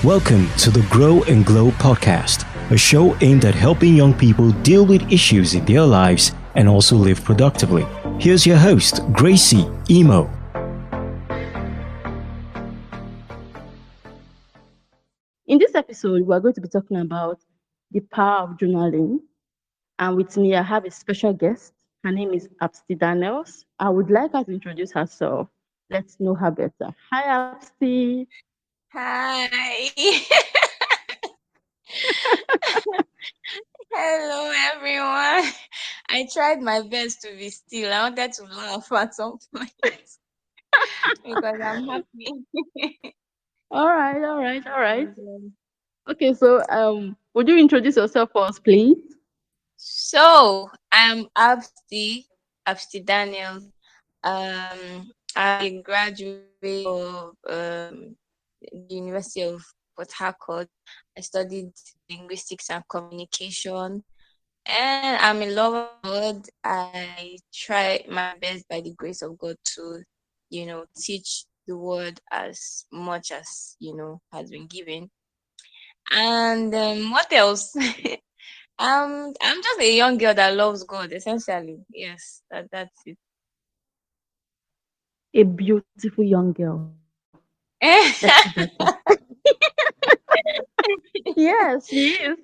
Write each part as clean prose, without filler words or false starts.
Welcome to the Grow and Glow podcast, a show aimed at helping young people deal with issues in their lives and also live productively. Here's your host, Gracie Emo. In this episode, we are going to be talking about the power of journaling. And with me, I have a special guest. Her name is Absty Daniel. I would like her to introduce herself. Let's know her better. Hi, Absty. Hi. Hello, everyone. I tried my best to be still. I wanted to laugh at some point because I'm happy. All right. Okay, so would you introduce yourself for us, please? So, I'm Absty Daniel. I graduated of the University of Port Harcourt. I studied linguistics and communication. And I'm in love with God. I try my best by the grace of God to, teach the word as much as, has been given. And what else? I'm just a young girl that loves God, essentially. Yes, that's it. A beautiful young girl. Let's put that there. Yes, she is.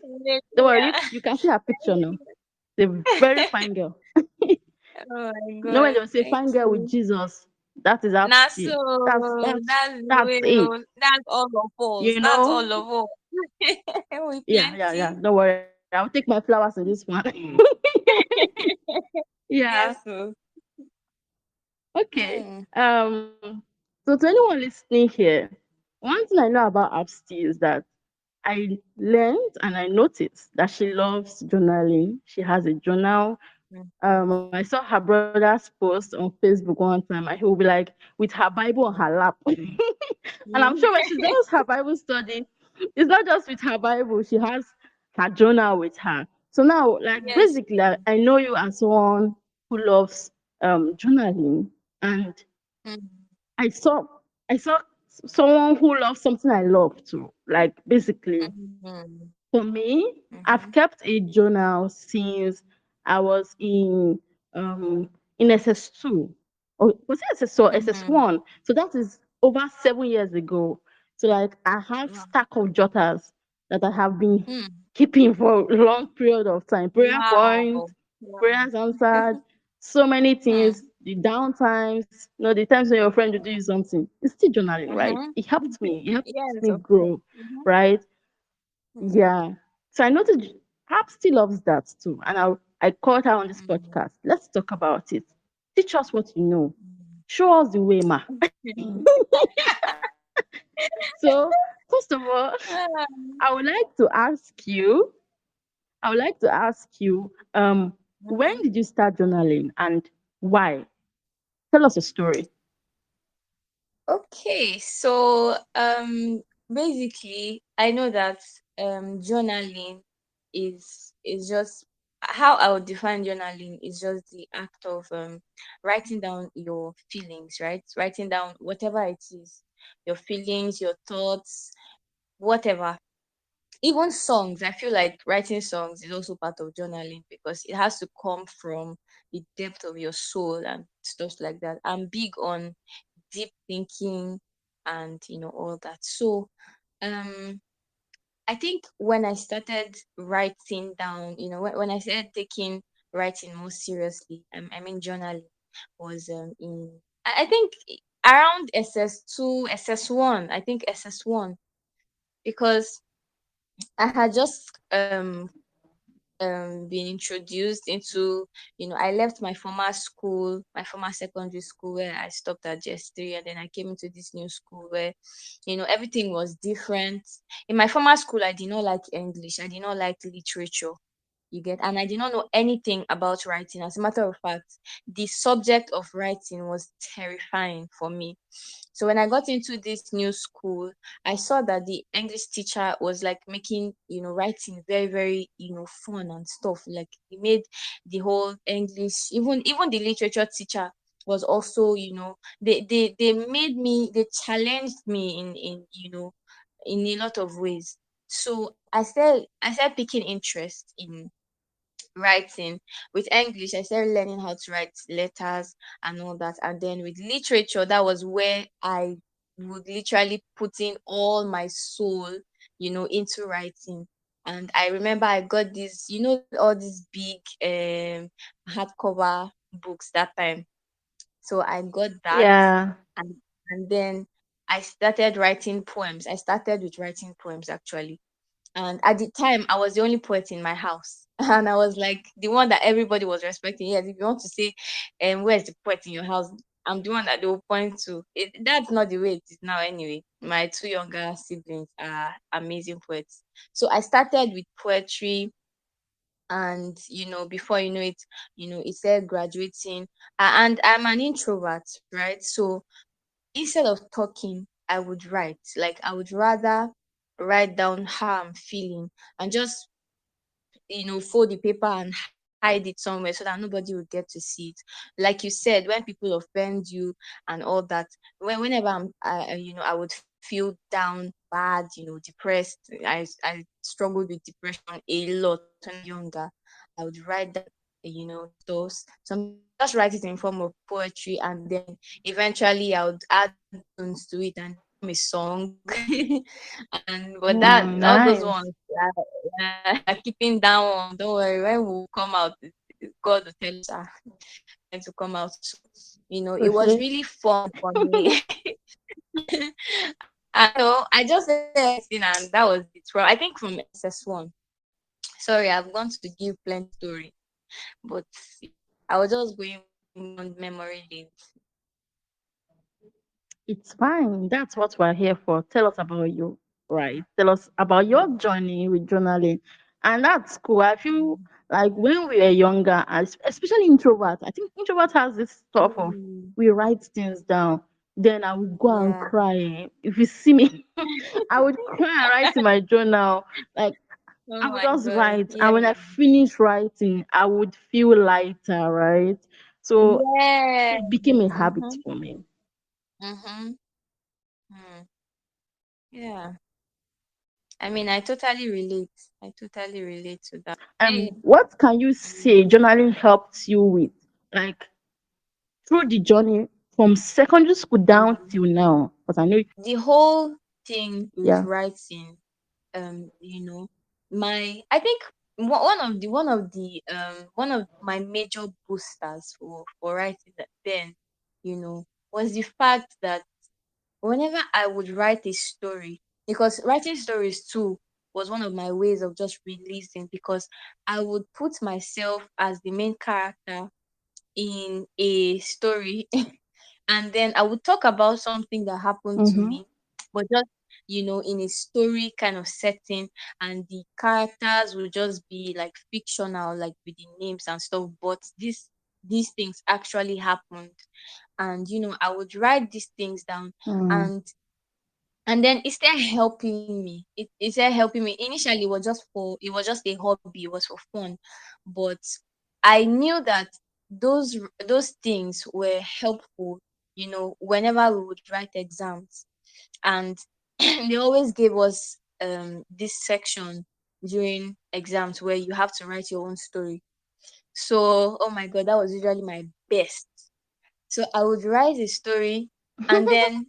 Don't worry, Yeah. you can see her picture now. She's a very fine girl. Oh my You know when God, they will say thank fine girl with you. Jesus, that is Nah, Absty. That's so that's that's the that's way, it. that's all of us. You That's know? all of us. We Yeah. plenty. Don't worry. I'll take my flowers in this one. Yeah. Yes, so. Okay. Mm. So to anyone listening here, one thing I know about Absty is that I learned and I noticed that she loves journaling. She has a journal. I saw her brother's post on Facebook one time, and he will be like with her Bible on her lap. And I'm Mm. sure when she does her Bible study, it's not just with her Bible, she has her journal with her. So now, like Yes. basically, I know you as someone who loves journaling, and Mm. I saw I saw someone who loves something I love too. Like basically, Mhm. for me, I've Mhm. kept a journal since I was in SS2. Or was it SS2 or Mhm. SS1? So that is over 7 years ago. So like I have Wow. stack of jotters that I have been Mm. keeping for a long period of time. Prayer points, Wow. Wow. prayers answered, so many things, Mm. the downtimes, the times when your friend will do you something. It's still journaling, right? Mhm. It helped me. It helped Yes, me of course. grow, Mhm. right? Mm. Yeah. So I noticed Hap still loves that too. And I called her on this Mm. podcast. Let's talk about it. Teach us what you know. Mm. Show us the way, ma. So, first of all, Ah. I would like to ask you, when Mhm. did you start journaling and why? Tell us a story. Okay, so basically I know that journaling is just how I would define journaling is just the act of writing down your feelings, right? Writing down whatever it is, your feelings, your thoughts, whatever. Even songs, I feel like writing songs is also part of journaling because it has to come from the depth of your soul and stuff like that. I'm big on deep thinking and all that. So um I think when I started writing down, when I started taking writing more seriously, I mean journaling was in I think around SS2, SS1, I think SS1, because I had just been introduced into, I left my former school, my former secondary school where I stopped at just 3, and then I came into this new school where everything was different. In my former school, I did not like English, I did not like literature, you get, and I did not know anything about writing. As a matter of fact, the subject of writing was terrifying for me. So when I got into this new school, I saw that the English teacher was like making, writing very, very, fun and stuff. Like he made the whole English, even the literature teacher was also, they challenged me in in a lot of ways. So I started picking interest in writing. With English, I started learning how to write letters and all that. And then with literature, that was where I would literally put in all my soul, into writing. And I remember I got this, all these big hardcover books that time. So I got that, Yeah. and then I started writing poems. I started with writing poems actually. And at the time, I was the only poet in my house. And I was like the one that everybody was respecting. Yes, if you want to say, where's the poet in your house? I'm the one that they will point to. That's not the way it is now, anyway. My two younger siblings are amazing poets. So I started with poetry, and before you know it, it said graduating. And I'm an introvert, right? So instead of talking, I would write. Like, I would rather write down how I'm feeling, and just fold the paper and hide it somewhere so that nobody would get to see it. Like you said, when people offend you and all that, whenever I would feel down, bad, depressed. I struggled with depression a lot when I was younger. I would write down those. Sometimes I would just write it in form of poetry, and then eventually I would add tunes to it, and it would become a song. And but that all those Nice. ones, we are keeping that one. Don't worry, when we come out, God will tell us when to come out. So, it was Okay. really fun for me. I just started writing, and that was it. From, I think, from SS1. Sorry, I've gone to give plenty story, but yeah, I was just going on memory lane. It's fine. That's what we're here for. Tell us about you, right? Tell us about your journey with journaling. And that's cool. I feel like when we were younger, especially introverts, I think introvert has this stuff of Mm, we write things down. Then I would go and yeah. cry. If you see me, I would cry and write in my journal. Like Oh I would my just God. write. Yeah. And when I finish writing, I would feel lighter, right? So Yeah. it became a habit Mm-hmm. for me. Mm-hmm. Mm. Yeah. I mean, I totally relate. I totally relate to that. And Hey, what can you say journaling helped you with? Like through the journey from secondary school down till now. Because I know, the whole thing with yeah. writing, you know, I think one of my major boosters for writing that then, was the fact that whenever I would write a story, because writing stories too was one of my ways of just releasing, because I would put myself as the main character in a story, and then I would talk about something that happened to Mm-hmm. me, but just in a story kind of setting, and the characters would just be like fictional, like with the names and stuff, but these things actually happened. And I would write these things down, Mm. and then it started helping me. It started helping me. Initially, it was just a hobby, it was for fun. But I knew that those things were helpful, whenever we would write exams. And they always gave us this section during exams where you have to write your own story. So, oh my god, that was usually my best. So I would write a story, and then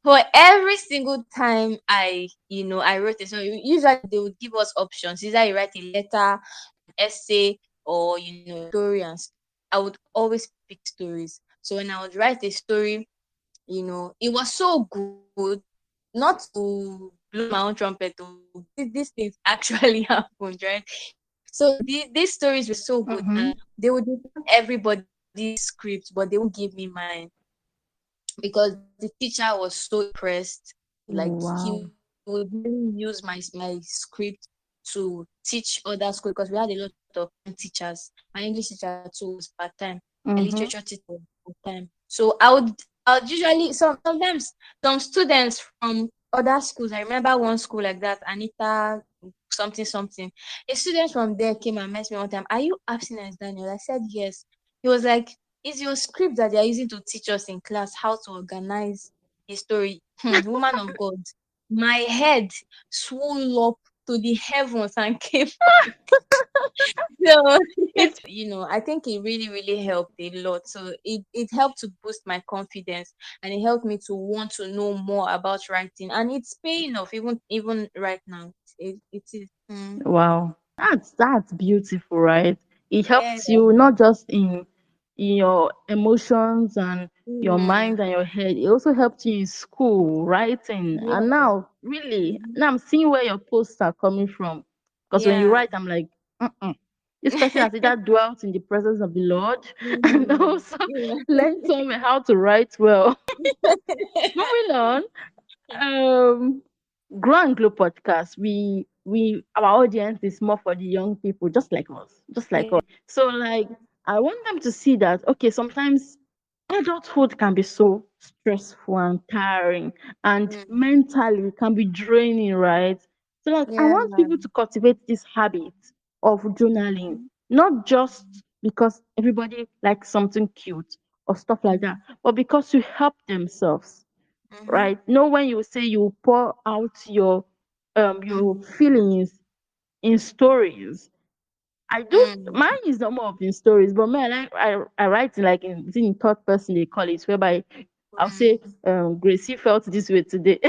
for every single time I wrote a story, usually they would give us options. Either you write a letter, an essay, or a story, and I would always pick stories. So when I would write a story, it was so good. Not to blow my own trumpet, these things actually happened, right? So these stories were so good, and Mm-hmm. they would give everybody's script, but they won't give me mine, because the teacher was so impressed. Like, Oh, he wow. would really use my script to teach other schools, because we had a lot of teachers. My English teacher too was part time. My literature Mm-hmm. teacher was part time. So I would usually, sometimes some students from other schools. I remember one school like that, Anita something something. A student from there came and met me one time. Are you Absty Daniel? I said yes. He was like, is your script that they are using to teach us in class how to organize a story? Woman of God. my head swelled up to the heavens and came. So it's, I think it really, really helped a lot. So it helped to boost my confidence, and it helped me to want to know more about writing. And it's paying off even right now. It is. Wow, that's beautiful, right? It Yeah. helps you not just in your emotions and your Mm, mind and your head. It also helps you in school, writing. And yeah. now, really, Mhm. now I'm seeing where your posts are coming from. Because when you Yeah. write, I'm like, mm-mm. This person has either dwelt in the presence of the Lord and Mm, also yeah. learned somewhere how to write well. Moving on, um Grow and Glow podcast, we our audience is more for the young people, just like us, just like us. Yeah. So like I want them to see that okay, sometimes adulthood can be so stressful and tiring and Mm, mentally can be draining, right? So like I yeah. want people to cultivate this habit of journaling, Mhm. not just because everybody likes something cute or stuff like that, Mhm. but because to help themselves, Mhm. right? Know when you say you pour out your Mhm. feelings in stories. I do Mm, mine is not more of in stories, but man, I write in like in third person they call it, whereby I'll say mm. Gracie felt this way today.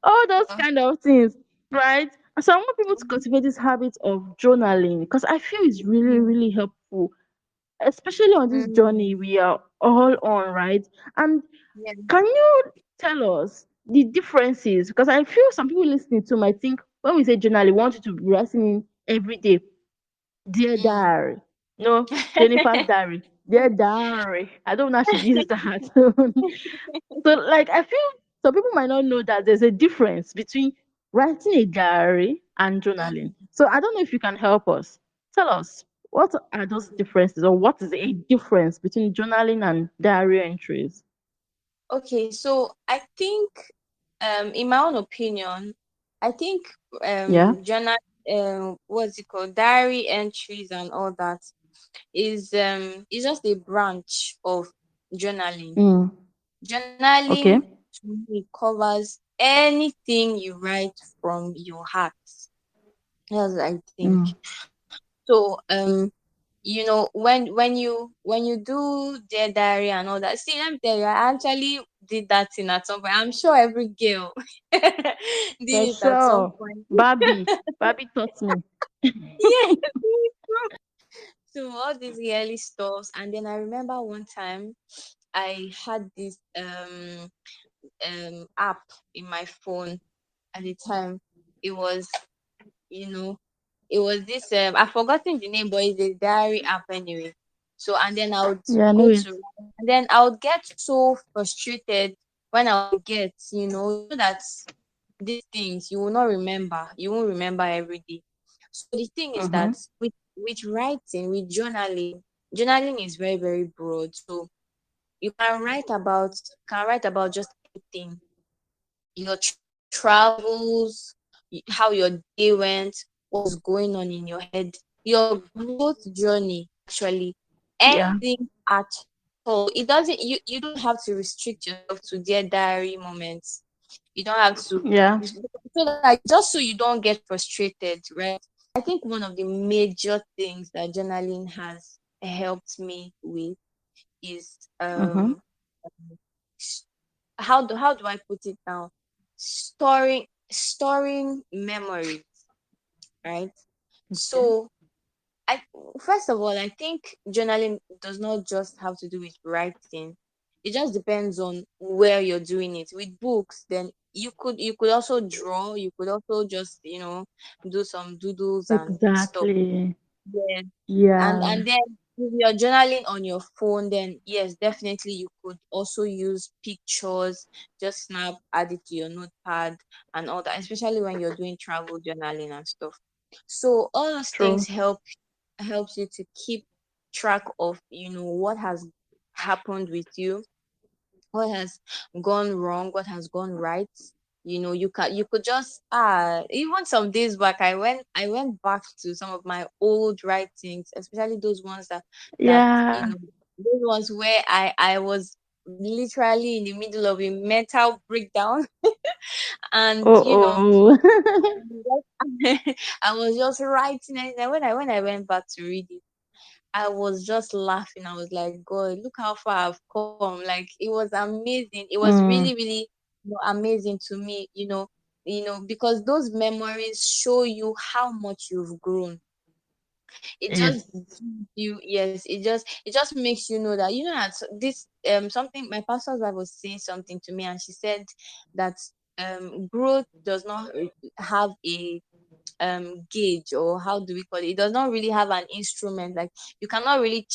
All those Oh, kind of things, right? So I want people to cultivate this habit of journaling because I feel it's really, mhm. really helpful, especially on this journey Mm, we are all on, right? And yeah. can you tell us the differences? Because I feel some people listening to might think when we say journal, we want you to be writing every day, dear Mm. diary. No, Jennifer's diary. Dear diary. I don't know how she use that. So like I feel some people might not know that there's a difference between writing a diary and journaling. Mm. So I don't know if you can help us. Tell us what are those differences or what is a difference between journaling and diary entries? Okay, so I think, in my own opinion, I think Yeah. journal, what's it called, diary entries and all that is just a branch of journaling. Mm. Journaling Okay. to me covers anything you write from your heart. That's what I think. Mm. So when you do their diary and all that, see, let me tell you, I actually did that thing at some point. I'm sure every girl did For it at some sure. point. Barbie taught me. Yes, me too. So all these yearly stuffs, and then I remember one time I had this app in my phone at the time. It was, you know it was this, I've forgotten the name, but it's a diary app anyway. So, and then I would Yeah, I know go it. to, and then I would get so frustrated when I would forget. You know that these things you will not remember. You won't remember every day. So the thing is Mm-hmm. that with writing, with journaling is very, very broad. So you can write about just anything, your travels, how your day went, what's going on in your head, your growth journey, actually, Yeah. anything at all. It doesn't, you don't have to restrict yourself to their diary moments. You don't have to, Yeah. so that just so you don't get frustrated, right? I think one of the major things that journaling has helped me with is Mm-hmm. how do I put it now? Storing memories, right? Okay. So I first of all, I think journaling does not just have to do with writing. It just depends on where you're doing it. With books, then you could also draw, you could also just, do some doodles and stuff. Exactly. Yes. and Yeah. and then if you're journaling on your phone, then yes, definitely you could also use pictures, just snap, add it to your notepad and all that, especially when you're doing travel journaling and stuff. So all those things True. helps you to keep track of, what has happened with you, what has gone wrong, what has gone right. You could just, even some days back, I went back to some of my old writings, especially those ones that Yeah. those ones where I was literally in the middle of a mental breakdown. And Oh. I was just writing, and when I went back to read it, I was just laughing. I was like, God, look how far I've come. Like, it was amazing. It was really, Mm, really, amazing to me, because those memories show you how much you've grown. It just yes. gives you, yes, it just makes you know that, that this, something, my pastor's wife was saying something to me, and she said that growth does not have a gauge, or how do we call it? It does not really have an instrument. Like, you cannot really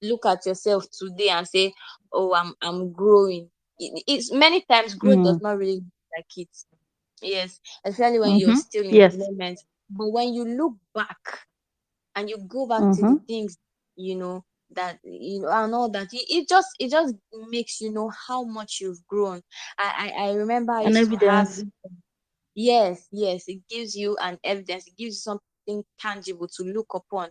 look at yourself today and say, oh, I'm growing. It's many times growth does Mm, not really look like it. Yes, especially when you're mm-hmm. still in the Yes. moment. But when you look back and you go back to Mm-hmm. the things, that, and all that, it just makes you know how much you've grown. I remember I An used to have evidence. this. Yes, yes, it gives you an evidence, it gives you something tangible to look upon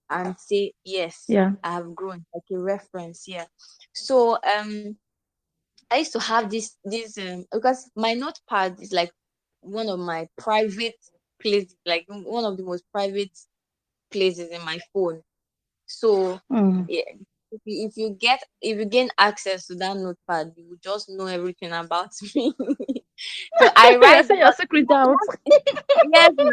and say, yes, Yeah. I have grown, like a reference. Yeah. So I used to have this because my notepad is like one of my private places, like one of the most private places in my phone. So Mm. yeah, if you gain access to that notepad, you will just know everything about me. So I I write say your down. secret out. Yes, no,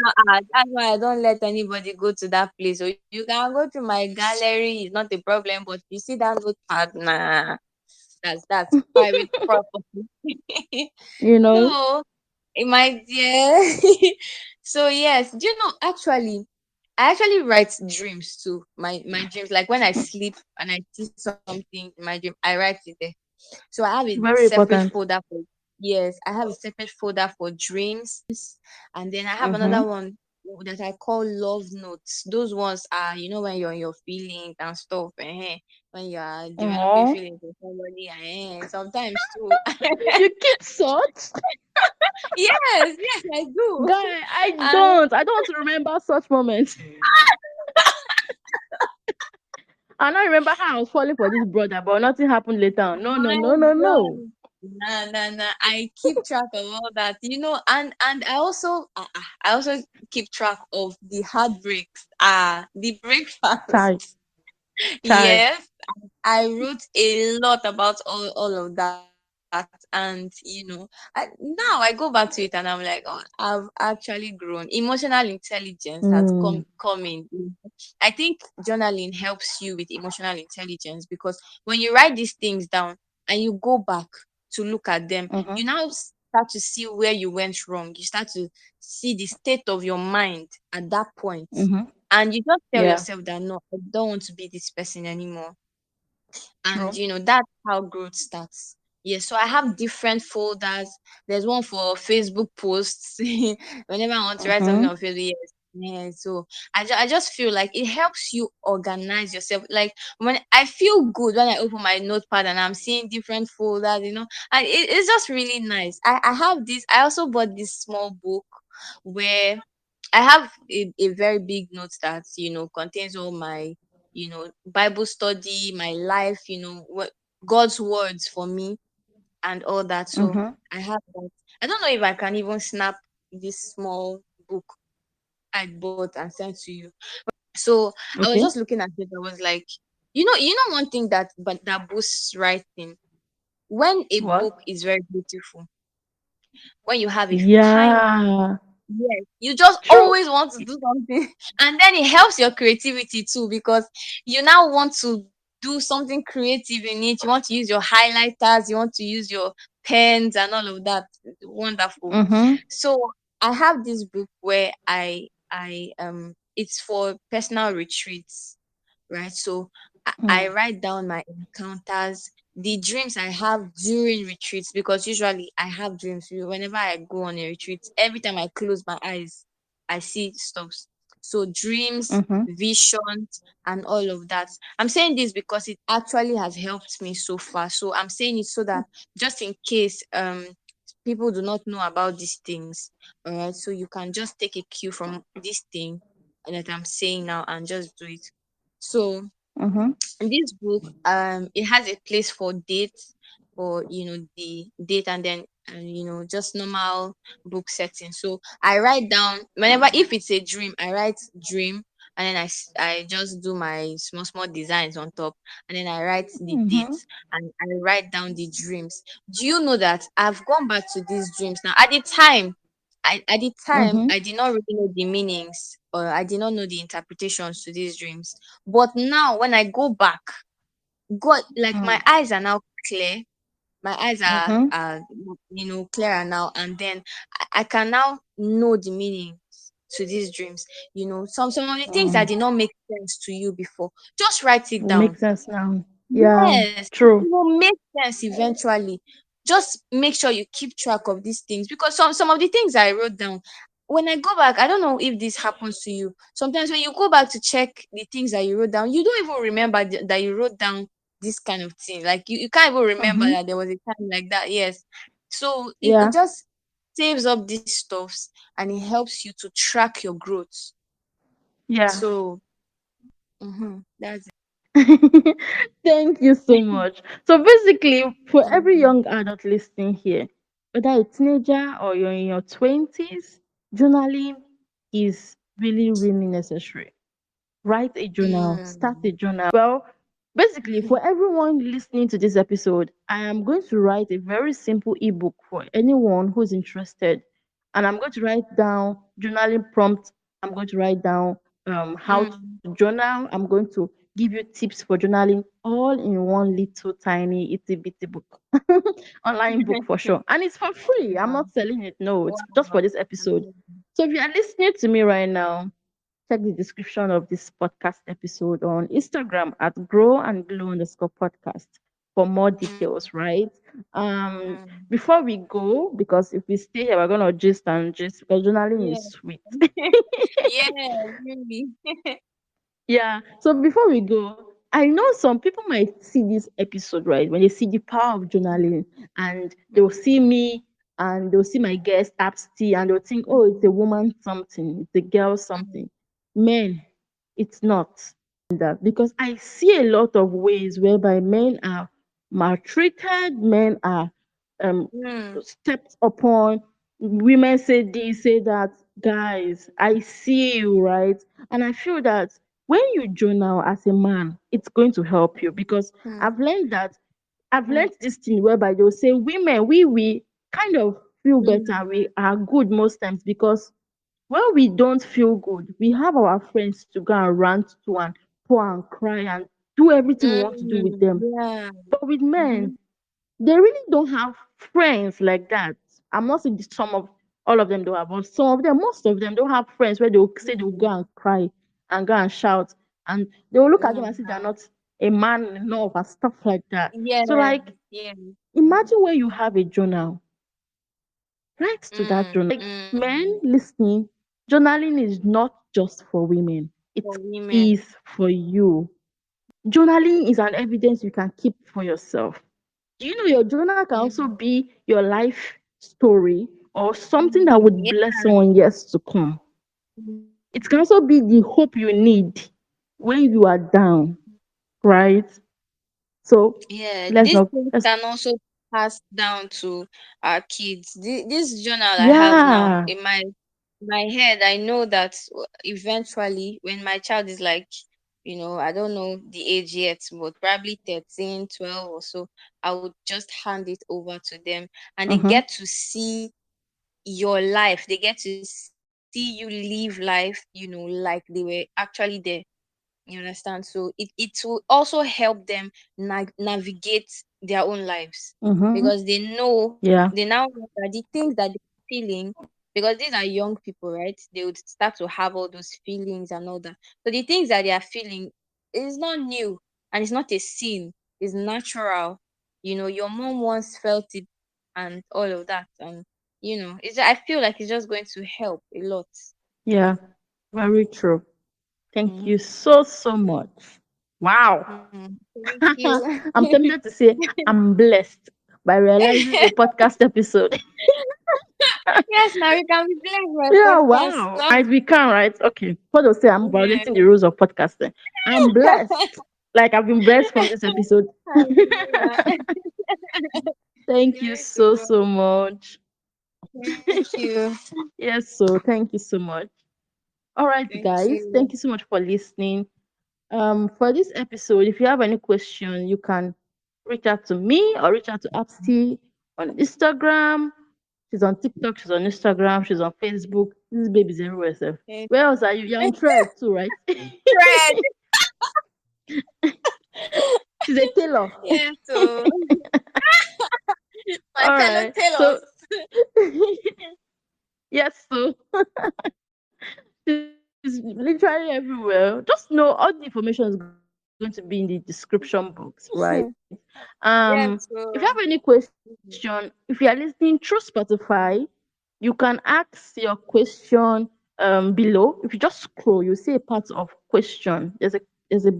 that's why I don't let anybody go to that place. So you can go to my gallery, it's not a problem. But you see that notepad, nah, that's private property. You know? So, my dear. So yes, do you know, I actually write dreams too. My dreams, like when I sleep and I see something in my dream, I write it there. So I have a Very separate important. folder for, yes, I have a separate folder for dreams, and then I have Mm-hmm. another one that I call love notes. Those ones are, when you're on your feelings and stuff, when you are developing Oh. feelings for somebody, sometimes too. You keep such? Yes, yes, I do. Guy, I And don't. I don't want to remember such moments. And I remember how I was falling for this brother, but nothing happened later on. No, no, my no, no, no. God. Nah, nah, nah. I keep track of all that, and I also keep track of the heartbreaks, the Chai, breakfast. chai. Yes, I wrote a lot about all of that, and now I go back to it and I'm like, oh, I've actually grown. Emotional intelligence has come Mm. come in. I think journaling helps you with emotional intelligence, because when you write these things down and you go back to look at them, Mm-hmm. you now start to see where you went wrong. You start to see the state of your mind at that point, Mm-hmm. and you just tell Yeah. yourself that, no, I don't want to be this person anymore. And True. that's how growth starts. Yeah, so I have different folders. There's one for Facebook posts. Whenever I want to write something Mm-hmm. on Facebook, yes. Yeah, so I just feel like it helps you organize yourself. Like, when I feel good when I open my notepad and I'm seeing different folders, and it's just really nice. I have this. I also bought this small book where I have a very big note that contains all my Bible study, my life, what God's words for me and all that. So Mm-hmm. I have that. I don't know if I can even snap this small book I bought and send to you. So I was Okay. just looking at it. I was like, one thing that boosts writing, when a What? book is very beautiful, when you have a fine. Yeah. Yes, you just True. always want to do something, and then it helps your creativity too, because you now want to do something creative in it. You want to use your highlighters, you want to use your pens and all of that. Wonderful. Mm-hmm. So I have this book where it's for personal retreats, right? So I Mm. write down my encounters, the dreams I have during retreats, because usually I have dreams. Whenever I go on a retreat, every time I close my eyes, I see stuff. So dreams, Mm-hmm. visions, and all of that. I'm saying this because it actually has helped me so far. So I'm saying it so that, just in case people do not know about these things, all right. So you can just take a cue from this thing that I'm saying now and just do it. So Mm-hmm. This book, it has a place for dates, for the date, and then just normal book setting. So I write down whenever, if it's a dream, I write dream, and then I just do my small small designs on top, and then I write the Mm-hmm. dates, and I write down the dreams. Do you know that I've gone back to these dreams now? At the time Mm-hmm. I did not really know the meanings, or I did not know the interpretations to these dreams. But now when I go back, God, like my eyes are now clear. My eyes Mm-hmm. are clearer now, and then I can now know the meaning to these dreams. Some of the things that Mm. did not make sense to you before, just write it It down. makes sense now. Yeah, Yes, true. it will make sense eventually. Just make sure you keep track of these things, because some of the things I wrote down, when I go back, I don't know if this happens to you. Sometimes when you go back to check the things that you wrote down, you don't even remember that you wrote down this kind of thing. Like you can't even remember Mm-hmm. that there was a time like that. Yes. So it Yeah, just saves up these stuffs, and it helps you to track your growth. yeah. So that's Thank you so much. So basically, for every it. young adult listening here, whether a teenager or you're in your 20s, journaling is really, really necessary. Write a journal, start a Mm. journal. Well, basically, for everyone listening to this episode, I am going to write a very simple ebook for anyone who's interested. And I'm going to write down journaling prompts. I'm going to write down how to Mm. journal. I'm going to give you tips for journaling all in one little tiny itty bitty book. Online book for sure. And it's for free. I'm Wow. not selling it. No, it's just for Wow. this episode. Amazing. So if you are listening to me right now, check the description of this podcast episode on Instagram at grow and glow underscore podcast for more Mm. details, right? Um, Mm. before we go, because if we stay here, we're gonna gist and gist because journaling is Yeah. sweet. Yeah, really. Yeah. So before we go, I know some people might see this episode, right? When they see the power of journaling and they'll see Mm. me and they'll see my guest, Absty, and they'll think, oh, it's a Mm. woman something, it's a girl Mm. something. Men, it's not that because I see a lot of ways whereby men are maltreated, men are Mm. stepped upon, women say this, say that. Guys, I see you, right? And I feel that when you journal as a man, it's going to help you because Mm. I've learned that I've Mm. learned this thing whereby they'll say women, we kind of feel better. We Mm. are good most times because when we don't feel good, we have our friends to go and rant to and pour and cry and do everything we want to do with Mm. them. Yeah. But with men, Mm-hmm. they really don't have friends like that. I'm not saying some of all of them don't have, but some of them, most of them don't have friends where they'll say they'll go Mm. and cry and go and shout and they will look at them and say they're Yeah. not a man enough and stuff like that. Yeah. So like Yeah. imagine when you have a journal, write to that Mm. journal. Like Mm. men listening, journaling is not just for women, it For women. is for you. Journaling is an evidence you can keep for yourself. Do you know your journal can also Mm. be your life story or something that Mm. would Yeah. bless someone years to come? Mm. It can also be the hope you need when you are down, right? So Yeah, let's these not things let's can also pass down to our kids. This journal I have now yeah. in my head, I know that eventually, when my child is like, I don't know the age yet, but probably 13, 12 or so, I would just hand it over to them, and they Mm-hmm. get to see your life. They get to see you live life, like they were actually there. You understand? So it will also help them navigate their own lives, Mm-hmm. because Yeah. they now know that the things that they're feeling, because these are young people, right? They would start to have all those feelings and all that. So the things that they are feeling is not new, and it's not a sin. It's natural. Your mom once felt it, and all of that, and I feel like it's just going to help a lot. Yeah. Very true. Thank you Mm-hmm. so so much. Wow. Thank you. I'm tempted to say I'm blessed by realizing a podcast episode. Yes, now you can be blessed by Yeah, podcast. wow. Right, we can, right? Okay. What they'll say, I'm Yeah. violating the rules of podcasting. I'm blessed. Like I've been blessed from this episode. Hallelujah. Thank you Yes, so, so so much. thank you. Yes, so thank you so much. All right, Thank guys. you. Thank you so much for listening. For this episode, if you have any question, you can reach out to me or reach out to Absty on Instagram. She's on TikTok, she's on Instagram, she's on Facebook. This baby's everywhere, sir. Yes. Where else are you? You're on Thread too, right? Fred. She's a tailor. Yes, so my All fellow right. tailors. So yes, so she's literally everywhere. Just know all the information is going to be in the description box, right? If Yes, you have any so question, if you are listening through Spotify, you can ask your question below. If you just scroll, you see a part of question. There's a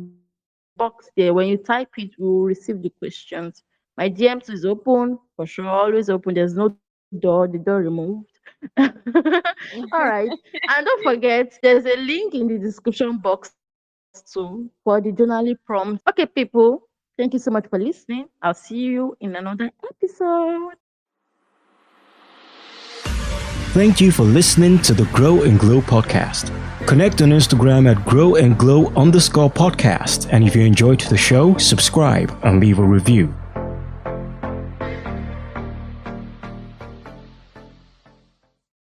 box there. When you type it, we will receive the questions. My DMs is open for sure, always open. There's no door, the door removed. All right. And don't forget, there's a link in the description box too for the journaling prompts. Okay, people, thank you so much for listening. I'll see you in another episode. Thank you for listening to the Grow and Glow podcast. Connect on Instagram at grow and glow_podcast. And if you enjoyed the show, subscribe and leave a review.